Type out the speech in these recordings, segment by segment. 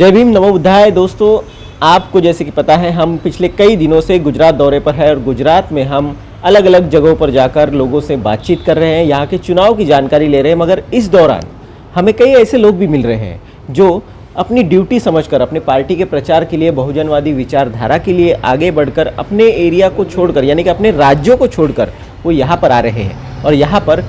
जय भीम, नमो बुद्धाय। दोस्तों, आपको जैसे कि पता है, हम पिछले कई दिनों से गुजरात दौरे पर है और गुजरात में हम अलग अलग जगहों पर जाकर लोगों से बातचीत कर रहे हैं, यहाँ के चुनाव की जानकारी ले रहे हैं। मगर इस दौरान हमें कई ऐसे लोग भी मिल रहे हैं जो अपनी ड्यूटी समझकर अपने पार्टी के प्रचार के लिए, बहुजनवादी विचारधारा के लिए आगे बढ़कर अपने एरिया को छोड़कर, यानी कि अपने राज्यों को छोड़कर वो यहाँ पर आ रहे हैं और यहाँ पर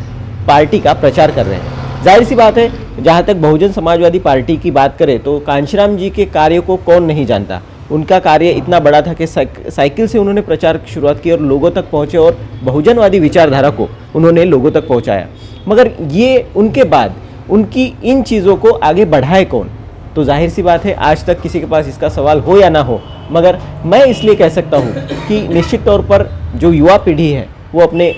पार्टी का प्रचार कर रहे हैं। जाहिर सी बात है, जहाँ तक बहुजन समाजवादी पार्टी की बात करें तो कांशीराम जी के कार्य को कौन नहीं जानता। उनका कार्य इतना बड़ा था कि साइकिल से उन्होंने प्रचार की शुरुआत की और लोगों तक पहुँचे और बहुजनवादी विचारधारा को उन्होंने लोगों तक पहुँचाया। मगर ये उनके बाद उनकी इन चीज़ों को आगे बढ़ाए कौन? तो जाहिर सी बात है, आज तक किसी के पास इसका सवाल हो या ना हो, मगर मैं इसलिए कह सकता हूँ कि निश्चित तौर पर जो युवा पीढ़ी है वो अपने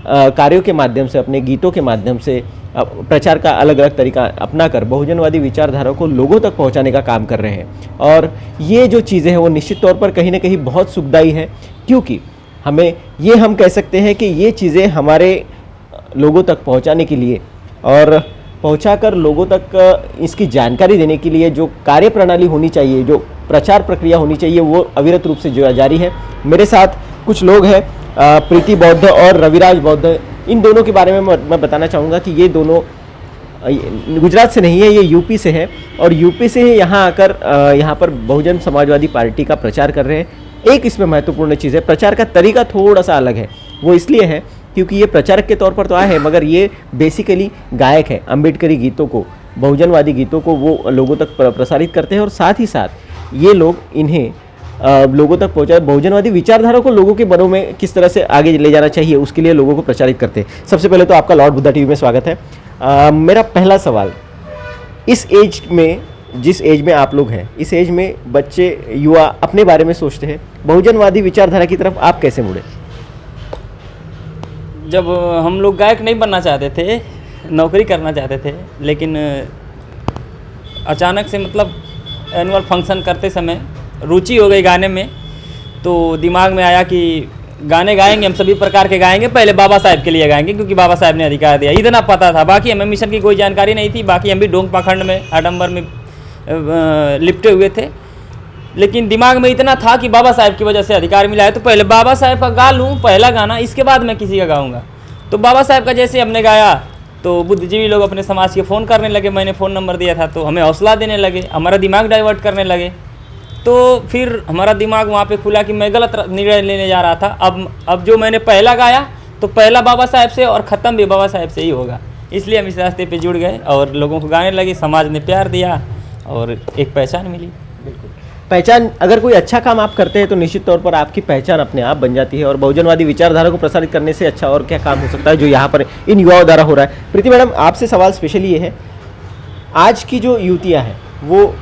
कार्यों के माध्यम से, अपने गीतों के माध्यम से प्रचार का अलग अलग तरीका अपनाकर बहुजनवादी विचारधारा को लोगों तक पहुंचाने का काम कर रहे हैं। और ये जो चीज़ें हैं वो निश्चित तौर पर कहीं ना कहीं बहुत सुखदायी है, क्योंकि हम कह सकते हैं कि ये चीज़ें हमारे लोगों तक पहुंचाने के लिए और पहुंचाकर लोगों तक इसकी जानकारी देने के लिए जो कार्यप्रणाली होनी चाहिए, जो प्रचार प्रक्रिया होनी चाहिए, वो अविरत रूप से जारी है। मेरे साथ कुछ लोग हैं, प्रीति बौद्ध और रविराज बौद्ध। इन दोनों के बारे में मैं बताना चाहूँगा कि ये दोनों गुजरात से नहीं है, ये यूपी से है और यूपी से यहाँ आकर यहाँ पर बहुजन समाजवादी पार्टी का प्रचार कर रहे हैं। एक इसमें महत्वपूर्ण चीज़ है, प्रचार का तरीका थोड़ा सा अलग है। वो इसलिए है क्योंकि ये प्रचारक के तौर पर तो आए हैं, मगर ये बेसिकली गायक है। अम्बेडकरी गीतों को, बहुजनवादी गीतों को वो लोगों तक प्रसारित करते हैं और साथ ही साथ ये लोग इन्हें लोगों तक पहुँचाए, बहुजनवादी विचारधारा को लोगों के मनों में किस तरह से आगे ले जाना चाहिए उसके लिए लोगों को प्रचारित करते हैं। सबसे पहले तो आपका लॉर्ड बुद्धा टीवी में स्वागत है। मेरा पहला सवाल, इस एज में, जिस एज में आप लोग हैं, इस एज में बच्चे, युवा अपने बारे में सोचते हैं, बहुजनवादी विचारधारा की तरफ आप कैसे मुड़े? जब हम लोग गायक नहीं बनना चाहते थे, नौकरी करना चाहते थे, लेकिन अचानक से मतलब एनुअल फंक्शन करते समय रुचि हो गई गाने में, तो दिमाग में आया कि गाने गाएंगे, हम सभी प्रकार के गाएंगे, पहले बाबा साहब के लिए गाएंगे क्योंकि बाबा साहब ने अधिकार दिया। इतना पता था, बाकी हमें मिशन की कोई जानकारी नहीं थी। बाकी हम भी डोंग पाखंड में, आडंबर में लिपटे हुए थे, लेकिन दिमाग में इतना था कि बाबा साहब की वजह से अधिकार मिला है तो पहले बाबा साहब का गा लूँ पहला गाना, इसके बाद मैं किसी का गाऊँगा। तो बाबा साहब का जैसे हमने गाया तो बुद्धिजीवी लोग अपने समाज के फ़ोन करने लगे। मैंने फ़ोन नंबर दिया था तो हमें हौसला देने लगे, हमारा दिमाग डाइवर्ट करने लगे। तो फिर हमारा दिमाग वहाँ पे खुला कि मैं गलत निर्णय लेने जा रहा था। अब जो मैंने पहला गाया तो पहला बाबा साहब से और ख़त्म भी बाबा साहब से ही होगा, इसलिए हम इस रास्ते पे जुड़ गए और लोगों को गाने लगे। समाज ने प्यार दिया और एक पहचान मिली। बिल्कुल, पहचान, अगर कोई अच्छा काम आप करते हैं तो निश्चित तौर पर आपकी पहचान अपने आप बन जाती है। और बहुजनवादी विचारधारा को प्रसारित करने से अच्छा और क्या काम हो सकता है जो यहाँ पर इन युवाओं द्वारा हो रहा है। प्रीति मैडम, आपसे सवाल स्पेशली ये है, आज की जो युवतियाँ हैं वो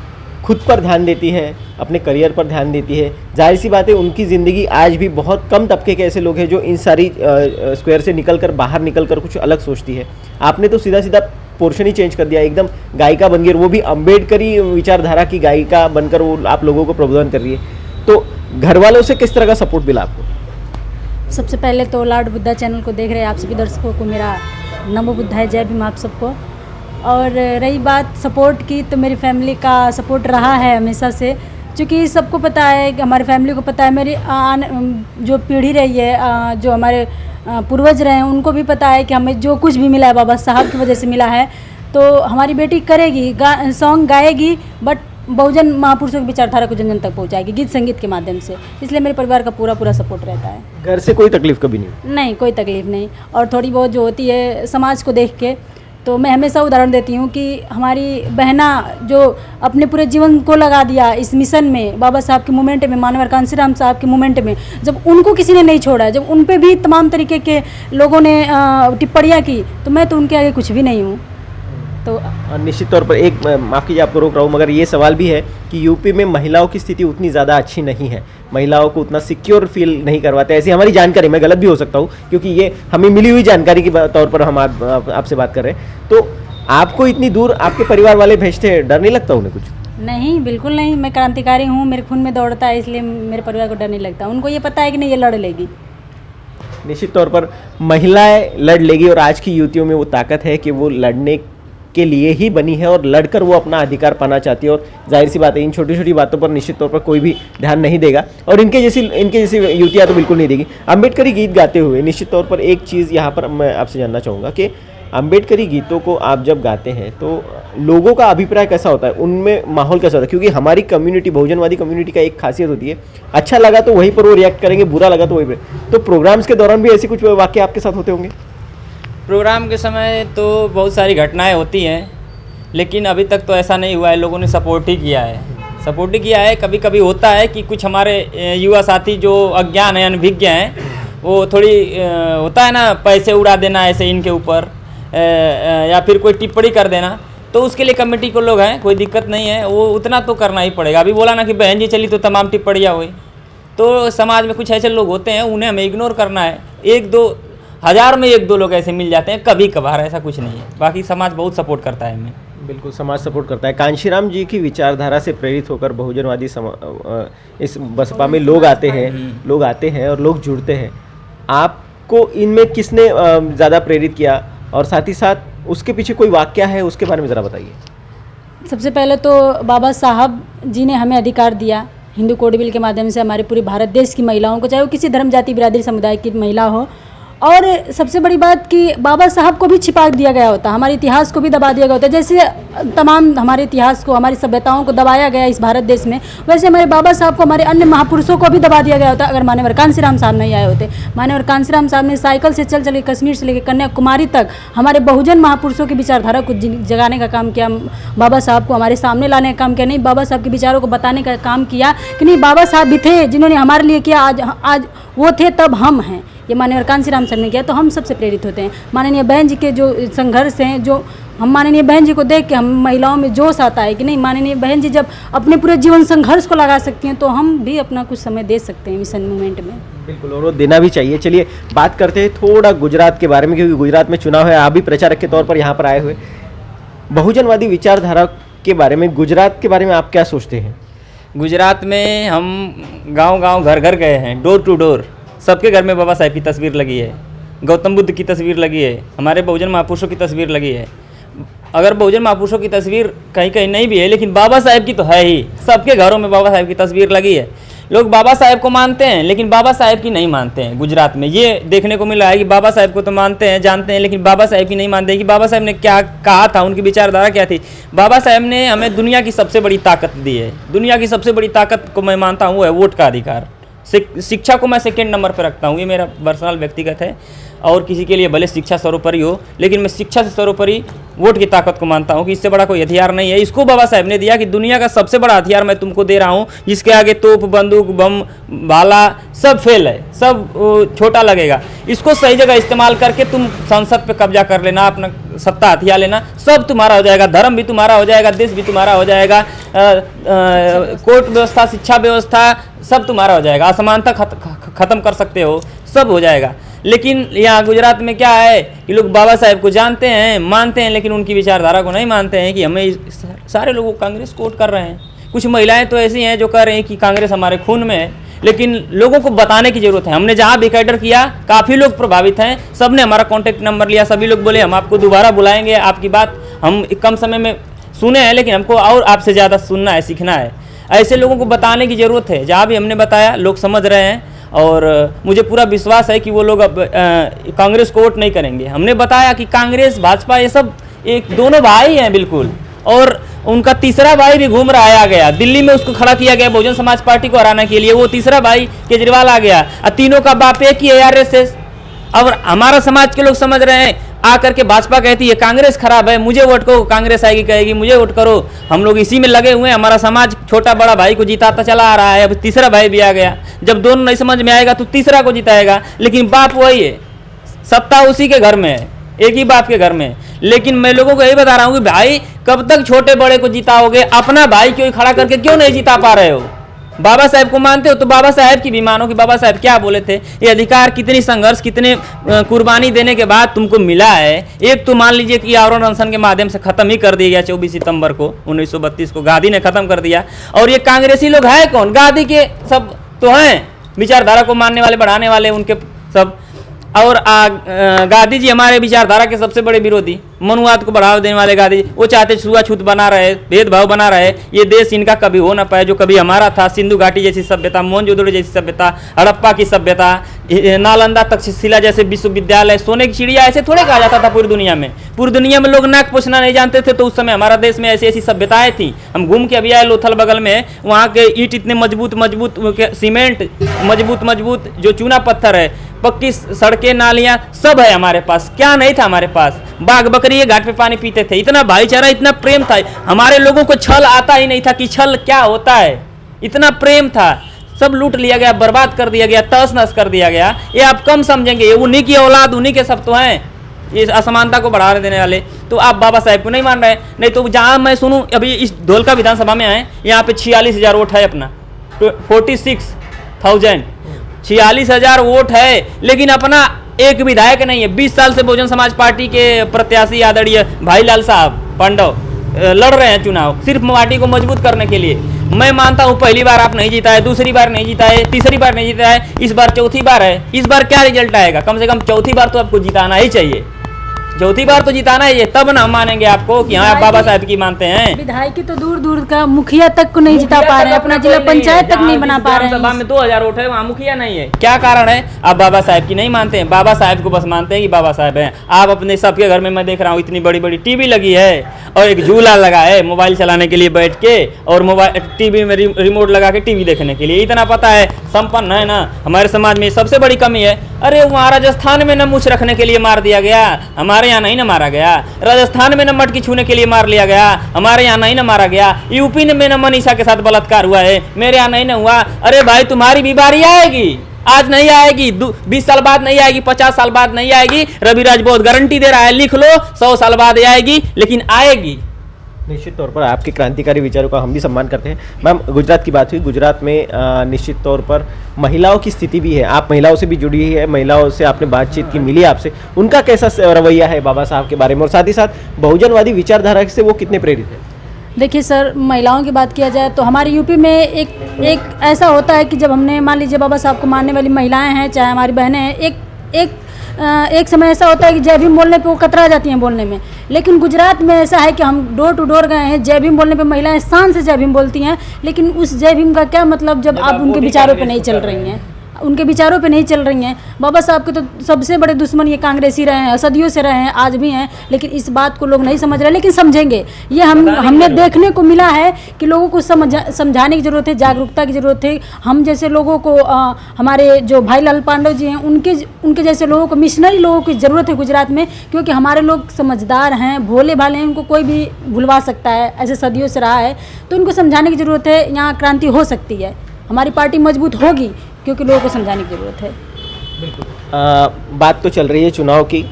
खुद पर ध्यान देती है, अपने करियर पर ध्यान देती है। जाहिर सी बात है, उनकी ज़िंदगी आज भी बहुत कम तबके के ऐसे लोग हैं जो इन सारी स्क्वायर से निकलकर, बाहर निकलकर कुछ अलग सोचती है। आपने तो सीधा सीधा पोर्शन ही चेंज कर दिया, एकदम गायिका बन गई, वो भी अम्बेडकरी विचारधारा की गायिका बनकर वो आप लोगों को प्रबोधन कर रही है। तो घर वालों से किस तरह का सपोर्ट मिला आपको? सबसे पहले तो लॉर्ड बुद्धा चैनल को देख रहे आप सभी दर्शकों को मेरा नमो बुद्धाय, जय भीम आप सबको। और रही बात सपोर्ट की, तो मेरी फैमिली का सपोर्ट रहा है हमेशा से, क्योंकि सबको पता है कि हमारी फैमिली को पता है, मेरी जो पीढ़ी रही है, जो हमारे पूर्वज रहे हैं, उनको भी पता है कि हमें जो कुछ भी मिला है बाबा साहब की वजह से मिला है। तो हमारी बेटी करेगी, सॉन्ग गाएगी, बट बहुजन महापुरुषों की विचारधारा को जन जन तक पहुंचाएगी गीत संगीत के माध्यम से। इसलिए मेरे परिवार का पूरा सपोर्ट रहता है। घर से कोई तकलीफ कभी नहीं? नहीं, कोई तकलीफ नहीं। और थोड़ी बहुत जो होती है समाज को देख के, तो मैं हमेशा उदाहरण देती हूँ कि हमारी बहना जो अपने पूरे जीवन को लगा दिया इस मिशन में, बाबा साहब के मूवमेंट में, मानवर कांशीराम साहब के मूवमेंट में, जब उनको किसी ने नहीं छोड़ा, जब उन पे भी तमाम तरीके के लोगों ने टिप्पणियाँ की, तो मैं तो उनके आगे कुछ भी नहीं हूँ। तो निश्चित तौर पर एक, माफ़ कीजिए आपको रोक रहा हूँ, मगर ये सवाल भी है कि यूपी में महिलाओं की स्थिति उतनी ज़्यादा अच्छी नहीं है, महिलाओं को उतना सिक्योर फील नहीं करवाते, ऐसी हमारी जानकारी। मैं गलत भी हो सकता हूँ क्योंकि ये हमें मिली हुई जानकारी के तौर पर हम आपसे बात कर रहे हैं। तो आपको इतनी दूर आपके परिवार वाले भेजते हैं, डर नहीं लगता उन्हें कुछ? नहीं, बिल्कुल नहीं। मैं क्रांतिकारी हूँ, मेरे खून में दौड़ता है, इसलिए मेरे परिवार को डर नहीं लगता। उनको ये पता है कि नहीं, ये लड़ लेगी। निश्चित तौर पर महिलाएं लड़ लेगी और आज की युवतियों में वो ताकत है कि वो लड़ने के लिए ही बनी है और लड़कर वो अपना अधिकार पाना चाहती है। और जाहिर सी बात है इन छोटी छोटी बातों पर निश्चित तौर पर कोई भी ध्यान नहीं देगा और इनके जैसी युवतियाँ तो बिल्कुल नहीं देगी। अम्बेडकरी गीत गाते हुए निश्चित तौर पर एक चीज़ यहाँ पर मैं आपसे जानना चाहूँगा कि अम्बेडकरी गीतों को आप जब गाते हैं तो लोगों का अभिप्राय कैसा होता है, उनमें माहौल कैसा होता है? क्योंकि हमारी कम्युनिटी, बहुजनवादी कम्युनिटी का एक खासियत होती है, अच्छा लगा तो वहीं पर वो रिएक्ट करेंगे, बुरा लगा तो वहीं पर। तो प्रोग्राम्स के दौरान भी ऐसे कुछ वाक्य आपके साथ होते होंगे? प्रोग्राम के समय तो बहुत सारी घटनाएं होती हैं, लेकिन अभी तक तो ऐसा नहीं हुआ है। लोगों ने सपोर्ट ही किया है। कभी कभी होता है कि कुछ हमारे युवा साथी जो अज्ञान है, अनभिज्ञ हैं, वो थोड़ी होता है ना, पैसे उड़ा देना ऐसे इनके ऊपर या फिर कोई टिप्पणी कर देना, तो उसके लिए कमेटी को लोग हैं, कोई दिक्कत नहीं है, वो उतना तो करना ही पड़ेगा। अभी बोला ना कि बहन जी चली तो तमाम टिप्पणियाँ हुई, तो समाज में कुछ ऐसे लोग होते हैं, उन्हें हमें इग्नोर करना है। 1-2 हज़ार में 1-2 लोग ऐसे मिल जाते हैं कभी कभार, ऐसा कुछ नहीं है। बाकी समाज बहुत सपोर्ट करता है हमें। बिल्कुल समाज सपोर्ट करता है। कांशीराम जी की विचारधारा से प्रेरित होकर बहुजनवादी इस बसपा में लोग आते हैं और लोग जुड़ते हैं। आपको इनमें किसने ज़्यादा प्रेरित किया और साथ ही साथ उसके पीछे कोई वाक्य है, उसके बारे में ज़रा बताइए। सबसे पहले तो बाबा साहब जी ने हमें अधिकार दिया हिंदू कोड बिल के माध्यम से, हमारे पूरे भारत देश की महिलाओं को, चाहे वो किसी धर्म जाति बिरादरी समुदाय की महिला हो। और सबसे बड़ी बात कि बाबा साहब को भी छिपा दिया गया होता, हमारे इतिहास को भी दबा दिया गया होता। जैसे तमाम हमारे इतिहास को, हमारी सभ्यताओं को दबाया गया इस भारत देश में, वैसे हमारे बाबा साहब को, हमारे अन्य महापुरुषों को भी दबा दिया गया होता अगर मान्यवर कांशीराम साहब नहीं आए होते। मान्यवर कांशीराम साहब ने साइकिल से चल के कश्मीर से लेकर कन्याकुमारी तक हमारे बहुजन महापुरुषों की विचारधारा को जगाने का काम किया। बाबा साहब को हमारे सामने लाने का काम किया, नहीं बाबा साहब के विचारों को बताने का काम किया कि नहीं बाबा साहब भी थे जिन्होंने हमारे लिए किया, आज वो थे तब हम हैं। ये माननीय कांशीराम सर ने किया, तो हम सबसे प्रेरित होते हैं। माननीय बहन जी के जो संघर्ष हैं, जो हम माननीय बहन जी को देख के हम महिलाओं में जोश आता है कि नहीं, माननीय बहन जी जब अपने पूरे जीवन संघर्ष को लगा सकती हैं तो हम भी अपना कुछ समय दे सकते हैं मिशन मूवमेंट में। बिल्कुल, और वो देना भी चाहिए। चलिए बात करते हैं थोड़ा गुजरात के बारे में, क्योंकि गुजरात में चुनाव है, आप भी प्रचारक के तौर पर यहाँ पर आए हुए। बहुजनवादी विचारधारा के बारे में, गुजरात के बारे में आप क्या सोचते हैं? गुजरात में हम गांव-गांव, घर-घर गए हैं, डोर टू डोर, सबके घर में बाबा साहब की तस्वीर लगी है, गौतम बुद्ध की तस्वीर लगी है, हमारे बहुजन महापुरुषों की तस्वीर लगी है। अगर बहुजन महापुरुषों की तस्वीर कहीं कहीं नहीं भी है, लेकिन बाबा साहब की तो है ही। सबके घरों में बाबा साहब की तस्वीर लगी है। लोग बाबा साहब को मानते हैं लेकिन बाबा साहब की नहीं मानते हैं। गुजरात में ये देखने को मिला है कि बाबा साहब को तो मानते हैं, जानते हैं, लेकिन बाबा साहब की नहीं मानते हैं कि बाबा साहब ने क्या कहा था, उनकी विचारधारा क्या थी। बाबा साहब ने हमें दुनिया की सबसे बड़ी ताकत दी है। दुनिया की सबसे बड़ी ताकत को मैं मानता हूँ वो है वोट का अधिकार। शिक्षा को मैं सेकेंड नंबर पर रखता हूँ, ये मेरा पर्सनल व्यक्तिगत है। और किसी के लिए भले शिक्षा सर्वोपरि हो, लेकिन मैं शिक्षा से सर्वोपरि वोट की ताकत को मानता हूँ कि इससे बड़ा कोई हथियार नहीं है। इसको बाबा साहब ने दिया कि दुनिया का सबसे बड़ा हथियार मैं तुमको दे रहा हूँ, जिसके आगे तोप, बंदूक, बम, भाला सब फेल है, सब छोटा लगेगा। इसको सही जगह इस्तेमाल करके तुम संसद पे कब्जा कर लेना, अपना सत्ता हथिया लेना, सब तुम्हारा हो जाएगा। धर्म भी तुम्हारा हो जाएगा, देश भी तुम्हारा हो जाएगा, कोर्ट व्यवस्था, शिक्षा व्यवस्था सब तुम्हारा हो जाएगा, असमानता खत्म कर सकते हो, सब हो जाएगा। लेकिन यहाँ गुजरात में क्या है कि लोग बाबा साहब को जानते हैं, मानते हैं, लेकिन उनकी विचारधारा को नहीं मानते हैं कि हमें सारे लोग कांग्रेस को वोट कर रहे हैं। कुछ महिलाएं तो ऐसी हैं जो कह रही हैं कि कांग्रेस हमारे खून में है, लेकिन लोगों को बताने की जरूरत है। हमने जहाँ भी कैडर किया काफ़ी लोग प्रभावित हैं, सब ने हमारा कॉन्टैक्ट नंबर लिया, सभी लोग बोले हम आपको दोबारा बुलाएंगे, आपकी बात हम कम समय में सुने हैं, लेकिन हमको और आपसे ज़्यादा सुनना है, सीखना है। ऐसे लोगों को बताने की ज़रूरत है। जहाँ भी हमने बताया लोग समझ रहे हैं और मुझे पूरा विश्वास है कि वो लोग अब कांग्रेस को वोट नहीं करेंगे। हमने बताया कि कांग्रेस, भाजपा ये सब एक दोनों भाई हैं बिल्कुल, और उनका तीसरा भाई भी घूम रहा है, आ गया दिल्ली में, उसको खड़ा किया गया बहुजन समाज पार्टी को हराने के लिए। वो तीसरा भाई केजरीवाल आ गया, और तीनों का बाप एक ही है, आरएसएस। अब हमारा समाज के लोग समझ रहे हैं, आकर के भाजपा कहती है कांग्रेस खराब है, मुझे वोट करो, कांग्रेस आएगी कहेगी मुझे वोट करो। हम लोग इसी में लगे हुए हैं। हमारा समाज छोटा बड़ा भाई को जिताता चला आ रहा है, अब तीसरा भाई भी आ गया। जब दोनों नहीं समझ में आएगा तो तीसरा को जिताएगा, लेकिन बाप वही है, सत्ता उसी के घर में है, एक ही बाप के घर में। लेकिन मैं लोगों को यही बता रहा हूँ कि भाई कब तक छोटे बड़े को जिताओगे, अपना भाई क्यों खड़ा करके क्यों नहीं जिता पा रहे हो। बाबा साहब को मानते हो तो बाबा साहब की भी मानो कि बाबा साहब क्या बोले थे। ये अधिकार कितनी संघर्ष, कितने कुर्बानी देने के बाद तुमको मिला है। एक तो मान लीजिए कि आवरण अनशन के माध्यम से खत्म ही कर दिया गया 24 सितंबर को 1932 को गांधी ने खत्म कर दिया। और ये कांग्रेसी लोग है कौन, गांधी के सब तो हैं, विचारधारा को मानने वाले, बढ़ाने वाले उनके सब। और गांधी जी हमारे विचारधारा के सबसे बड़े विरोधी, मनुवाद को बढ़ावा देने वाले गांधी जी, वो चाहते छुआछूत बना रहे, भेदभाव बना रहे, ये देश इनका कभी हो ना पाए जो कभी हमारा था। सिंधु घाटी जैसी सभ्यता, मोहनजोदड़ो जैसी सभ्यता, हड़प्पा की सभ्यता, नालंदा तक्षशिला जैसे विश्वविद्यालय, सोने की चिड़िया, ऐसे थोड़े कहा जाता था पूरी दुनिया में। पूरी दुनिया में लोग नाक पोछना नहीं जानते थे, तो उस समय हमारा देश में ऐसी ऐसी सभ्यताएं थी। हम घूम के अभी आए लोथल बगल में, वहाँ के ईंट इतने मजबूत मजबूत, सीमेंट मजबूत जो चूना पत्थर है, पक्की सड़कें, नालियां सब है हमारे पास। क्या नहीं था हमारे पास? बाघ बकरी घाट पे पानी पीते थे। इतना भाईचारा, इतना प्रेम था। हमारे लोगों को छल आता ही नहीं था कि छल क्या होता है। इतना प्रेम था। सब लूट लिया गया, बर्बाद कर दिया गया, तहस नहस कर दिया गया। ये आप कम समझेंगे, ये उन्हीं की औलाद, उन्हीं के सब तो हैं, ये असमानता को बढ़ावा देने वाले। तो आप बाबा साहेब को नहीं मान रहे। नहीं तो जहाँ मैं सुनूं, अभी इस धोलका विधानसभा में आए, यहाँ पे 46,000 वोट है अपना, 46,000 46,000 वोट है, लेकिन अपना एक विधायक नहीं है। 20 साल से बहुजन समाज पार्टी के प्रत्याशी आदरणीय भाईलाल साहब पांडव लड़ रहे हैं चुनाव, सिर्फ पार्टी को मजबूत करने के लिए। मैं मानता हूं पहली बार आप नहीं जीता है, दूसरी बार नहीं जीता है, तीसरी बार नहीं जीता है, इस बार चौथी बार है। इस बार क्या रिजल्ट आएगा? कम से कम चौथी बार तो आपको जिताना ही चाहिए। चौथी बार तो जिताना है, तब ना हम मानेंगे आपको कि हाँ आप बाबा साहब की मानते हैं। विधायक तो दूर दूर का, मुखिया तक को नहीं जिता पा रहे हैं, अपना जिला पंचायत तक नहीं बना पा रहे हैं। सभा में 2000 वोट है, वहाँ मुखिया नहीं है। क्या कारण है? आप बाबा साहब की नहीं मानते हैं। बाबा साहब को बस मानते हैं कि बाबा साहब हैं। आप अपने सबके घर में, मैं देख रहा हूँ, इतनी बड़ी बड़ी टीवी लगी है और एक झूला लगा है मोबाइल चलाने के लिए बैठ के, और मोबाइल टीवी में रिमोट लगा के टीवी देखने के लिए। इतना पता है, संपन्न है ना। हमारे समाज में सबसे बड़ी कमी है। अरे वहाँ राजस्थान में न मूछ रखने के लिए मार दिया गया, हमारे यहाँ नहीं ना मारा गया। राजस्थान में न मटकी छूने के लिए मार लिया गया, हमारे यहाँ नहीं ना मारा गया। यूपी में न मनीषा के साथ बलात्कार हुआ है, मेरे यहाँ नहीं ना हुआ। अरे भाई तुम्हारी भी बारी आएगी, आज नहीं आएगी, 20 साल बाद नहीं आएगी, 50 साल बाद नहीं आएगी। रविराज बहुत गारंटी दे रहा है, लिख लो, 100 साल बाद आएगी, लेकिन आएगी। निश्चित तौर पर आपके क्रांतिकारी विचारों का हम भी सम्मान करते हैं। मैम, गुजरात की बात हुई, गुजरात में निश्चित तौर पर महिलाओं की स्थिति भी है। आप महिलाओं से भी जुड़ी है, महिलाओं से आपने बातचीत की, मिली आपसे, उनका कैसा रवैया है बाबा साहब के बारे में, और साथ ही साथ बहुजनवादी विचारधारा से वो कितने प्रेरित है? देखिए सर, महिलाओं की बात किया जाए तो हमारे यूपी में एक ऐसा होता है कि जब हमने, मान लीजिए बाबा साहब को मानने वाली महिलाएं हैं, चाहे हमारी बहनें हैं, एक समय ऐसा होता है कि जय भीम बोलने पे वो कतरा जाती हैं बोलने में। लेकिन गुजरात में ऐसा है कि हम डोर टू डोर गए हैं, जय भीम बोलने पे महिलाएं शान से जय भीम बोलती हैं। लेकिन उस जय भीम का क्या मतलब जब आप उनके विचारों पे नहीं चल रही हैं, उनके विचारों पे नहीं चल रही हैं। बाबा साहब के तो सबसे बड़े दुश्मन ये कांग्रेसी रहे हैं, सदियों से रहे हैं, आज भी हैं। लेकिन इस बात को लोग नहीं समझ रहे, लेकिन समझेंगे। ये हमने देखने को मिला है कि लोगों को समझाने की ज़रूरत है, जागरूकता की ज़रूरत है। हम जैसे लोगों को, हमारे जो भाईलाल पांडव जी हैं, उनके जैसे लोगों को, मिशनरी लोगों की ज़रूरत है गुजरात में। क्योंकि हमारे लोग समझदार हैं, भोले भाले हैं, उनको कोई भी भुलवा सकता है, ऐसे सदियों से रहा है। तो उनको समझाने की ज़रूरत है। यहाँ क्रांति हो सकती है, हमारी पार्टी मजबूत होगी, क्योंकि लोगों को समझाने की जरूरत है। बात तो चल रही है चुनाव की,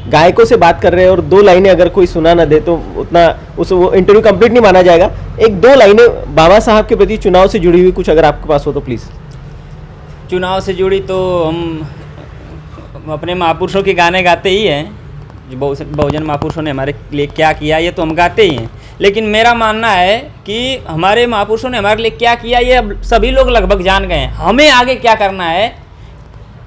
गायकों से बात कर रहे हैं, और 2 लाइनें अगर कोई सुना ना दे तो उतना वो इंटरव्यू कंप्लीट नहीं माना जाएगा। 1-2 लाइनें बाबा साहब के प्रति चुनाव से जुड़ी हुई कुछ अगर आपके पास हो तो प्लीज़। चुनाव से जुड़ी तो हम अपने महापुरुषों के गाने गाते ही हैं। जो बहुजन महापुरुषों ने हमारे लिए क्या किया, ये तो हम गाते ही हैं। लेकिन मेरा मानना है कि हमारे महापुरुषों ने हमारे लिए क्या किया, ये अब सभी लोग लगभग जान गए हैं। हमें आगे क्या करना है,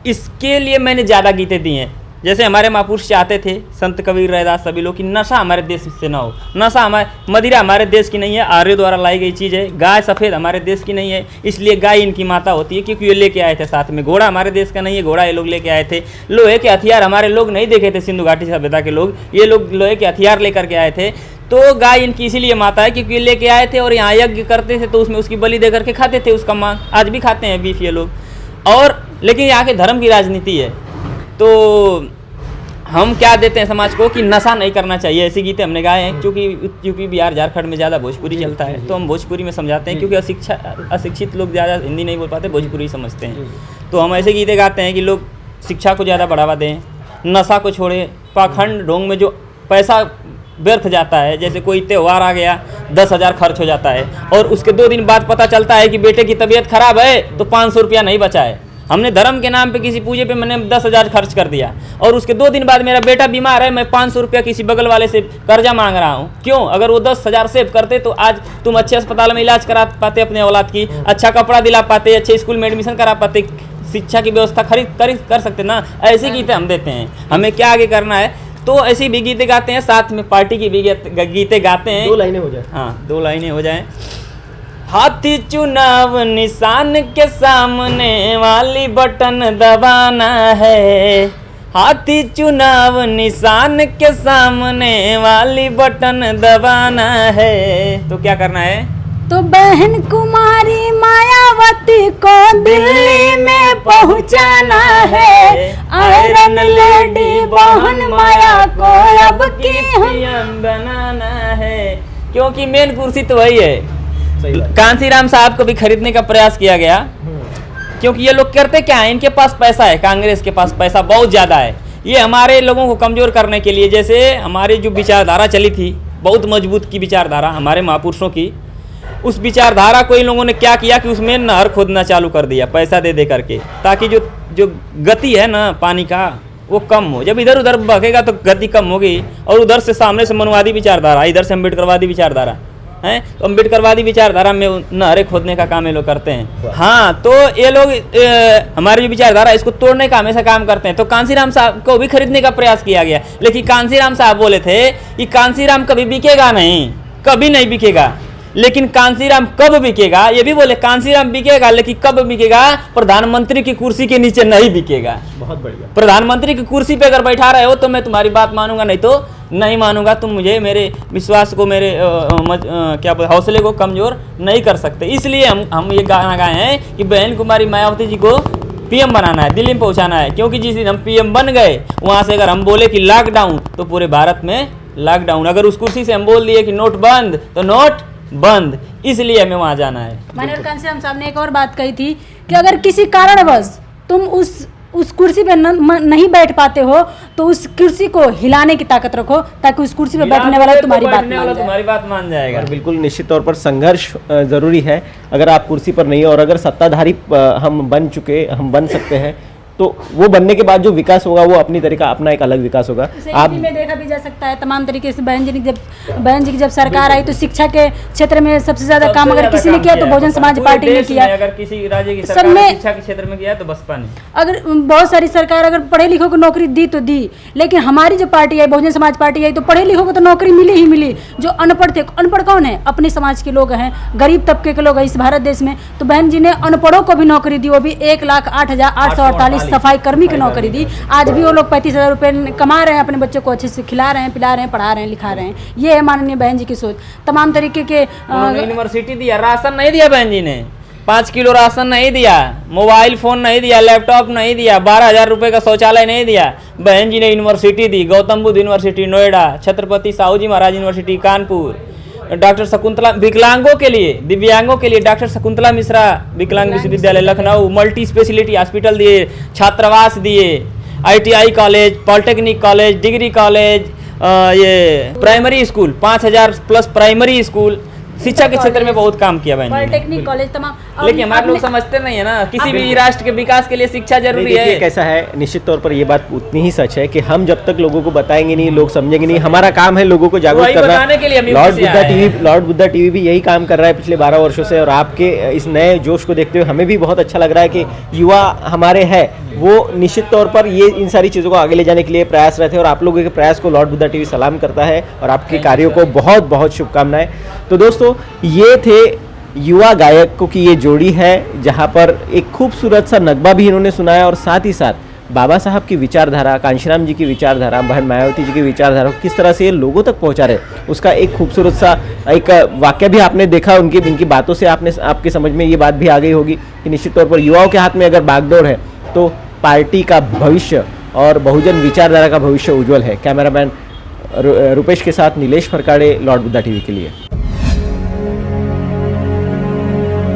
इसके लिए मैंने ज़्यादा गीतें दी हैं। जैसे हमारे महापुरुष चाहते थे, संत कबीर रैदास सभी लोग, कि नशा हमारे देश से ना हो। नशा मदिरा हमारे देश की नहीं है, आर्य द्वारा लाई गई चीज़ है। गाय सफ़ेद हमारे देश की नहीं है, इसलिए गाय इनकी माता होती है, क्योंकि ये लेके आए थे साथ में। घोड़ा हमारे देश का नहीं है, घोड़ा ये लोग लेके आए थे। लोहे के हथियार हमारे लोग नहीं देखे थे, सिंधु घाटी सभ्यता के लोग, ये लोग लोहे के हथियार लेकर के आए थे। तो गाय इनकी इसीलिए माता है क्योंकि ये लेके आए थे, और यहाँ यज्ञ करते थे तो उसमें उसकी बलि दे करके खाते थे उसका मांस। आज भी खाते हैं बीफ ये लोग। और लेकिन यहाँ के धर्म की राजनीति है, तो हम क्या देते हैं समाज को कि नशा नहीं करना चाहिए। ऐसी गीतें हमने गाए हैं, क्योंकि यूपी बिहार झारखंड में ज़्यादा भोजपुरी चलता है, तो हम भोजपुरी में समझाते हैं। क्योंकि अशिक्षित लोग ज़्यादा हिंदी नहीं बोल पाते, भोजपुरी समझते हैं। तो हम ऐसे गीतें गाते हैं कि लोग शिक्षा को ज़्यादा बढ़ावा दें, नशा को छोड़ें। पाखंड ढोंग में जो पैसा व्यर्थ जाता है, जैसे कोई त्यौहार आ गया, 10,000 खर्च हो जाता है, और उसके 2 दिन बाद पता चलता है कि बेटे की तबीयत खराब है, तो 500 रुपया नहीं बचा है। हमने धर्म के नाम पे किसी पूजे पे मैंने 10,000 खर्च कर दिया, और उसके 2 दिन बाद मेरा बेटा बीमार है, मैं 500 रुपया किसी बगल वाले से कर्जा मांग रहा हूँ। क्यों? अगर वो 10,000 सेव करते तो आज तुम अच्छे अस्पताल में इलाज करा पाते, अपने औलाद की अच्छा कपड़ा दिला पाते, अच्छे स्कूल में एडमिशन करा पाते, शिक्षा की व्यवस्था कर सकते ना, ऐसे गीते हम देते हैं, हमें क्या आगे करना है। तो ऐसे भी गीते गाते हैं, साथ में पार्टी की भी गीते गाते हैं। 2 लाइनें हो जाए। हाँ 2 लाइनें हो जाएं। हाथी चुनाव निशान के सामने वाली बटन दबाना है, हाथी चुनाव निशान के सामने वाली बटन दबाना है। तो क्या करना है? तो बहन कुमारी मायावती को दिल्ली में पहुंचाना है, आयरन लेडी बहन माया को अब की पीएम बनाना है, क्योंकि मेन कुर्सी तो वही है। सही बात। कांसीराम साहब को भी खरीदने का प्रयास किया गया, क्योंकि ये लोग करते क्या है, इनके पास पैसा है, कांग्रेस के पास पैसा बहुत ज़्यादा है। ये हमारे लोगों को कमज़ोर करने के लिए, जैसे हमारी जो विचारधारा चली थी, बहुत मजबूत की विचारधारा हमारे महापुरुषों की, उस विचारधारा को इन लोगों ने क्या किया कि उसमें नहर खोदना चालू कर दिया पैसा दे करके, ताकि जो गति है ना पानी का वो कम हो। जब इधर उधर बहेगा तो गति कम होगी, और उधर से सामने से मनवादी विचारधारा, इधर से अम्बेडकरवादी विचारधारा है, तो अम्बेडकरवादी विचारधारा में नहरें खोदने का काम ये लोग करते हैं। हाँ, तो ये लोग हमारी जो विचारधारा इसको तोड़ने का हमेशा काम करते हैं। तो कांसीराम साहब को भी खरीदने का प्रयास किया गया, लेकिन कांसीराम साहब बोले थे कि कांसीराम कभी बिकेगा नहीं, कभी नहीं बिकेगा। लेकिन कांसीराम कब बिकेगा, ये भी बोले कांसीराम बिकेगा, लेकिन कब बिकेगा? प्रधानमंत्री की कुर्सी के नीचे नहीं बिकेगा। बहुत बढ़िया। प्रधानमंत्री की कुर्सी पे अगर बैठा रहे हो तो मैं तुम्हारी बात मानूंगा, नहीं तो नहीं मानूंगा। तुम मुझे मेरे विश्वास को, मेरे क्या बोलते, हौसले को कमजोर नहीं कर सकते। इसलिए हम ये गाना गाए हैं कि बहन कुमारी मायावती जी को पीएम बनाना है, दिल्ली में पहुंचाना है, क्योंकि जिस दिन हम पीएम बन गए वहां से अगर हम बोले कि लॉकडाउन, तो पूरे भारत में लॉकडाउन। अगर उस कुर्सी से हम बोल दिए कि नोट बंद, तो नोट बंद। इसलिए हमें वहां जाना है। माननीय कांसीराम साहब ने एक और बात कही थी कि अगर किसी कारणवश तुम उस कुर्सी पे नहीं बैठ पाते हो, तो उस कुर्सी को हिलाने की ताकत रखो, ताकि उस कुर्सी पे बैठने वाला तुम्हारी बात मान जाएगा। और बिल्कुल निश्चित तौर पर संघर्ष जरूरी है। अगर आप कुर्सी पर नहीं हो और अगर सत्ताधारी हम बन सकते हैं, तो वो बनने के बाद जो विकास होगा वो अपनी तरीका, अपना एक अलग विकास होगा। आप में देखा भी जा सकता है तमाम तरीके से। बहन जी की जब सरकार आई तो शिक्षा के क्षेत्र में सबसे ज्यादा काम अगर किसी ने किया तो बहुजन समाज पार्टी ने किया। अगर किसी राज्य की सरकार ने शिक्षा के क्षेत्र में किया तो बसपा ने। अगर बहुत सारी सरकार अगर पढ़े लिखों को नौकरी दी तो दी, लेकिन हमारी जो पार्टी है बहुजन समाज पार्टी आई तो पढ़े लिखों को तो नौकरी मिली ही मिली। जो अनपढ़ थे, अनपढ़ कौन है? अपने समाज के लोग हैं, गरीब तबके के लोग हैं इस भारत देश में। तो बहन जी ने अनपढ़ों को भी नौकरी दी, वो भी 1,08,848 सफाई कर्मी की नौकरी दी। आज भी वो लोग 35,000 रुपये कमा रहे हैं, अपने बच्चों को अच्छे से खिला रहे हैं, पिला रहे हैं, पढ़ा रहे हैं, लिखा रहे हैं। ये है माननीय बहन जी की सोच। तमाम तरीके के यूनिवर्सिटी दिया, राशन नहीं दिया बहन जी ने, 5 किलो राशन नहीं दिया, मोबाइल फोन नहीं दिया, लैपटॉप नहीं दिया, 12,000 रुपये का शौचालय नहीं दिया। बहन जी ने यूनिवर्सिटी दी, गौतम बुद्ध यूनिवर्सिटी नोएडा, छत्रपति साहू जी महाराज यूनिवर्सिटी कानपुर, डॉक्टर शकुंतला विकलांगों के लिए, दिव्यांगों के लिए डॉक्टर शकुंतला मिश्रा विकलांग विश्वविद्यालय लखनऊ, मल्टी स्पेशलिटी हॉस्पिटल दिए, छात्रावास दिए, ITI college, polytechnic college, degree college, ये primary school 5,000 plus primary school, शिक्षा के क्षेत्र में बहुत काम किया बहन। पॉलिटेक्निक कॉलेज तमाम। लेकिन हमारे लोग समझते नहीं है ना, किसी भी राष्ट्र के विकास के लिए शिक्षा जरूरी है। कैसा है, निश्चित तौर पर ये बात उतनी ही सच है कि हम जब तक लोगों को बताएंगे नहीं, लोग समझेंगे नहीं। हमारा काम है लोगों को जागरूक करना। लॉर्ड बुद्धा टीवी भी यही काम कर रहा है पिछले 12 वर्षों से, और आपके इस नए जोश को देखते हुए हमें भी बहुत अच्छा लग रहा है कि युवा हमारे हैं वो निश्चित तौर पर ये इन सारी चीज़ों को आगे ले जाने के लिए प्रयास रहते हैं। और आप लोगों के प्रयास को लॉर्ड बुद्धा टीवी सलाम करता है और आपके कार्यों को बहुत बहुत शुभकामनाएं। तो दोस्तों, ये थे युवा गायकों की ये जोड़ी है, जहां पर एक खूबसूरत सा नगमा भी इन्होंने सुनाया, और साथ ही साथ बाबा साहब की विचारधारा, कांशीराम जी की विचारधारा, बहन मायावती जी की विचारधारा किस तरह से ये लोगों तक पहुंचा रहे, उसका एक खूबसूरत सा एक वाक्य भी आपने देखा। इनकी बातों से आपके समझ में ये बात भी आ गई होगी कि निश्चित तौर पर युवाओं के हाथ में अगर बागडोर है तो पार्टी का भविष्य और बहुजन विचारधारा का भविष्य उज्जवल है। कैमरामैन रुपेश के साथ नीलेश फरकाड़े, लॉर्ड बुद्धा टीवी के लिए।